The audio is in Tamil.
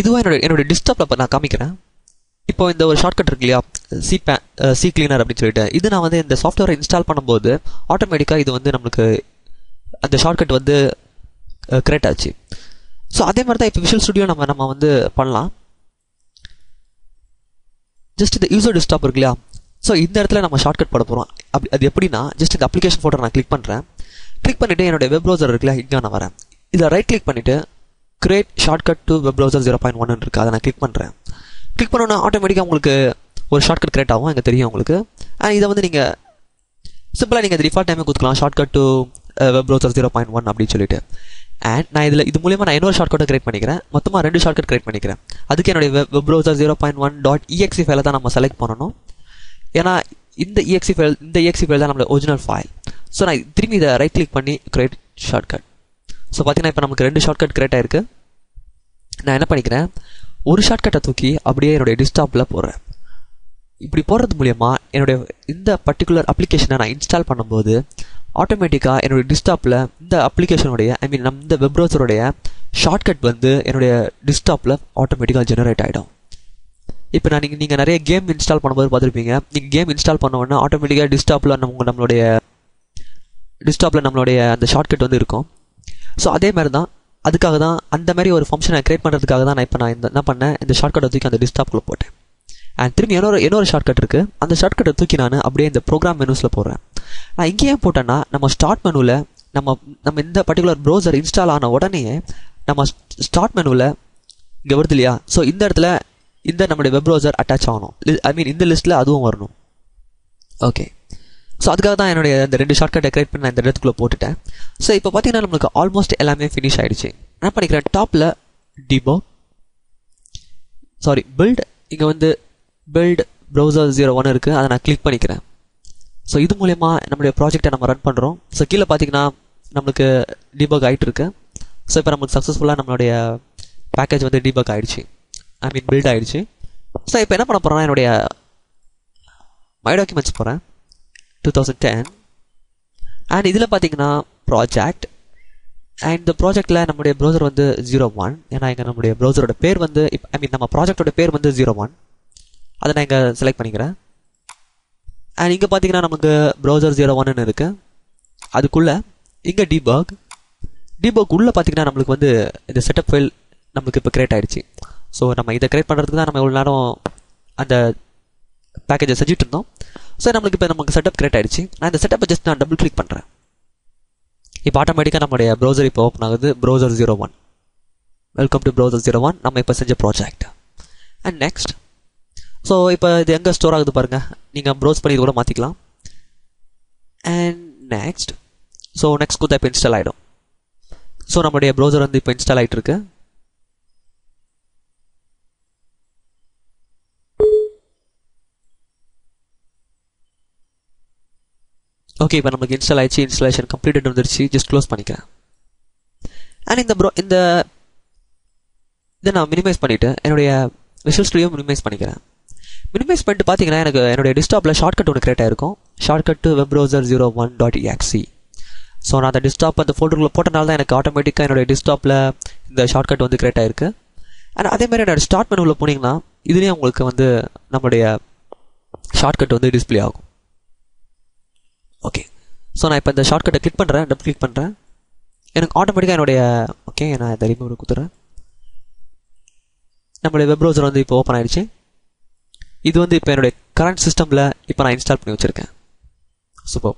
இதுவாக என்னோட டெஸ்க்டாப்பில் நான் காமிக்கிறேன். இப்போ இந்த ஒரு ஷார்ட்கட் இருக்கு இல்லையா, சி கிளீனர் அப்படின்னு சொல்லிட்டு, இது நான் வந்து இந்த சாஃப்ட்வேரை இன்ஸ்டால் பண்ணும்போது ஆட்டோமேட்டிக்காக இது வந்து நம்மளுக்கு அந்த ஷார்ட்கட் வந்து கிரியேட் ஆச்சு. ஸோ அதே மாதிரி தான் இப்போ விஷுவல் ஸ்டுடியோ நம்ம வந்து பண்ணலாம். ஜஸ்ட் இந்த யூசர் டெஸ்க்டாப் இருக்கு இல்லையா, ஸோ இந்த இடத்துல நம்ம ஷார்ட்கட் போட போகிறோம். அது எப்படின்னா, ஜஸ்ட் இந்த அப்ளிகேஷன் ஃபோட்டோ நான் கிளிக் பண்ணுறேன். கிளிக் பண்ணிவிட்டு என்னோட வெப் ப்ரௌசர் இருக்குல்ல, இங்கே நான் வரேன். இதில் ரைட் கிளிக் பண்ணிவிட்டு create shortcut to web browser 0.1 இருக்குது, அதை நான் கிளிக் பண்ணுறேன். கிளிக் பண்ணோன்னா ஆட்டோமேட்டிக்காக உங்களுக்கு ஒரு ஷார்ட்கட் கிரியேட் ஆகும், எனக்கு தெரியும் உங்களுக்கு. அண்ட் இதை வந்து நீங்கள் சிம்பிளாக நீங்கள் டிஃபால்ட் டைமே கொடுத்துக்கலாம், ஷார்ட்கட் டு வெப் ப்ரௌசர் 0.1 அப்படின்னு சொல்லிட்டு. அண்ட் நான் இது மூலியமாக நான் இன்னொரு ஷார்ட்கட்டை கிரியேட் பண்ணிக்கிறேன். மொத்தமாக 2 ஷார்ட்கட் கிரியேட் பண்ணிக்கிறேன். அதுக்கு என்னுடைய வெப் ப்ரௌசர் 0.1.exe ஃபைலை தான் நம்ம செலக்ட் பண்ணணும். ஏன்னா இந்த exe ஃபைல் தான் நம்மளோட ஒரிஜினல் ஃபைல். ஸோ நான் திரும்பி இதை ரைட் கிளிக் பண்ணி கிரியேட் ஷார்ட்கட். ஸோ பார்த்தீங்கன்னா இப்போ நமக்கு 2 ஷார்ட்கட் கிரியேட் ஆயிருக்கு. நான் என்ன பண்ணிக்கிறேன், ஒரு ஷார்ட்கட்டை தூக்கி அப்படியே என்னுடைய டெஸ்க்டாப்பில் போடுறேன். இப்படி போடுறது மூலயமா என்னுடைய இந்த பர்டிகுலர் அப்ளிகேஷனை நான் இன்ஸ்டால் பண்ணும்போது ஆட்டோமேட்டிக்காக என்னுடைய டெஸ்க்டாப்பில் இந்த அப்ளிகேஷனுடைய இந்த வெப் ப்ரௌசருடைய ஷார்ட்கட் வந்து என்னுடைய டெஸ்க்டாப்பில் ஆட்டோமேட்டிக்காக ஜெனரேட் ஆகிடும். இப்போ நீங்கள் நிறைய கேம் இன்ஸ்டால் பண்ணும்போது பார்த்துருப்பீங்க. நீங்கள் கேம் இன்ஸ்டால் பண்ண உடனே ஆட்டோமேட்டிக்காக டெஸ்க்டாப்பில் நம்மளுடைய அந்த ஷார்ட்கட் வந்து இருக்கும். ஸோ அதே மாதிரி தான், அதுக்காக தான் அந்த மாதிரி ஒரு ஃபங்க்ஷனை கிரியேட் பண்ணுறதுக்காக தான் நான் என்ன பண்ணேன், இந்த ஷார்ட்கட்டை தூக்கி அந்த டெஸ்க்டாப்பில் போட்டேன். அண்ட் திரும்பி இன்னொரு ஷார்ட்கட் இருக்குது, அந்த ஷார்ட்கட்டை தூக்கி நான் அப்படியே இந்த ப்ரோக்ராம் மெனுஸில் போடுறேன். நான் இங்கேயே போட்டேன்னா நம்ம ஸ்டார்ட் மெனுவில் நம்ம இந்த பர்டிகுலர் ப்ரௌசர் இன்ஸ்டால் ஆன உடனே நம்ம ஸ்டார்ட் மெனுவில் இங்கே வருது இல்லையா, ஸோ இந்த இடத்துல இந்த நம்மளுடைய வெப் ப்ரௌசர் அட்டாச் ஆகணும். இந்த லிஸ்ட்டில் அதுவும் வரணும். ஓகே, ஸோ அதுக்காக தான் என்னுடைய இந்த 2 ஷார்ட்கட்டை கிரியேட் பண்ணி நான் இந்த இடத்துக்குள்ளே போட்டுட்டேன். ஸோ இப்போ பார்த்தீங்கன்னா நம்மளுக்கு ஆல்மோஸ்ட் எல்லாமே ஃபினிஷ் ஆகிடுச்சு. நான் பண்ணிக்கிறேன் டாப்பில் பில்ட், இங்கே வந்து பில்ட் ப்ரௌசர் 01 இருக்குது, அதை நான் கிளிக் பண்ணிக்கிறேன். ஸோ இது மூலயமா நம்மளுடைய ப்ராஜெக்டை நம்ம ரன் பண்ணுறோம். ஸோ கீழே பார்த்தீங்கன்னா நம்மளுக்கு டீபக் ஆகிட்டு இருக்கு. ஸோ இப்போ நமக்கு சக்ஸஸ்ஃபுல்லாக நம்மளுடைய பேக்கேஜ் வந்து டீபக் ஆகிடுச்சு, பில்ட் ஆகிடுச்சு. ஸோ இப்போ என்ன பண்ண போகிறேன்னா, என்னுடைய மை டாக்குமெண்ட்ஸ் போகிறேன் 2010. அண்ட் இதில் பார்த்தீங்கன்னா ப்ராஜெக்ட், அண்ட் இந்த ப்ராஜெக்டில் நம்மளுடைய ப்ரௌசர் வந்து 01. ஏன்னா இங்கே நம்மளுடைய ப்ரௌசரோட பேர் வந்து நம்ம ப்ராஜெக்டோட பேர் வந்து 01, அதை நான் இங்கே செலக்ட் பண்ணிக்கிறேன். அண்ட் இங்கே பார்த்தீங்கன்னா நமக்கு ப்ரௌசர் 01 இருக்குது. அதுக்குள்ளே இங்கே டீபக் உள்ளே பார்த்தீங்கன்னா நம்மளுக்கு வந்து இந்த செட்டப் ஃபைல் நம்மளுக்கு இப்போ கிரியேட் ஆகிடுச்சு. ஸோ நம்ம இதை கிரியேட் பண்ணுறதுக்கு தான் நம்ம இவ்வளோ நேரம் அந்த பேக்கேஜை செஞ்சுட்டு இருந்தோம். ஸோ நமக்கு செட்டப் கிரியேட் ஆகிடுச்சு. நான் இந்த செட்டப்பை ஜஸ்ட் நான் டபுள் கிளிக் பண்ணுறேன். இப்போ ஆட்டோமேட்டிக்காக நம்மளுடைய ப்ரௌசர் இப்போ ஓப்பன் ஆகுது, ப்ரௌசர் 01. வெல்கம் டு ப்ரௌசர் 01, நம்ம இப்போ செஞ்ச ப்ராஜெக்ட். அண்ட் நெக்ஸ்ட், ஸோ இப்போ இது எங்கே ஸ்டோர் ஆகுது பாருங்கள், நீங்கள் ப்ரௌஸ் பண்ணி இது கூட மாற்றிக்கலாம். அண்ட் நெக்ஸ்ட் கொடுத்தா இப்போ இன்ஸ்டால் ஆகிடும். ஸோ நம்மளுடைய ப்ரௌசர் வந்து இப்போ இன்ஸ்டால் ஆகிட்டு இருக்கு. ஓகே, இப்போ நமக்கு இன்ஸ்டால் ஆயிடுச்சு, இன்ஸ்டாலேஷன் கம்ப்ளீட்டட் வந்துருச்சு. ஜஸ்ட் க்ளோஸ் பண்ணிக்கிறேன். அண்ட் இதை நான் மினிமைஸ் பண்ணிவிட்டு என்னுடைய விஷுவல் ஸ்டுடியோ மினிமைஸ் பண்ணிக்கிறேன். மினிமைஸ் பண்ணிட்டு பார்த்தீங்கன்னா எனக்கு என்னுடைய டெஸ்க்டாப்பில் ஷார்ட்கட் ஒன்று கிரியேட் ஆகிருக்கும், shortcut to web browser 01.exe. So நான் அந்த டெஸ்க்டாப் அந்த ஃபோல்டருக்குள்ள போட்டனால தான் எனக்கு ஆட்டோமேட்டிக்காக என்னுடைய டெஸ்க்டாப்பில் இந்த ஷார்ட்கட் வந்து கிரியேட் ஆகிருக்கு. அண்ட் அதேமாதிரி என்னோட ஸ்டார்ட் மெனுவில் போனீங்கன்னா இதுலேயும் உங்களுக்கு வந்து நம்மளுடைய ஷார்ட்கட் வந்து டிஸ்பிளே ஆகும். ஓகே, ஸோ நான் இப்போ இந்த ஷார்ட்கட்டை கிளிக் பண்ணுறேன், டபுள் கிளிக் பண்ணுறேன். எனக்கு ஆட்டோமேட்டிக்காக நான் இதை ரிமூவ் கொடுத்துறேன். நம்மளுடைய வெப் ப்ரௌசர் வந்து இப்போ ஓப்பன் ஆகிடுச்சு. இது வந்து இப்போ என்னுடைய கரண்ட் சிஸ்டமில் இப்போ நான் இன்ஸ்டால் பண்ணி வச்சுருக்கேன். சூப்பர்.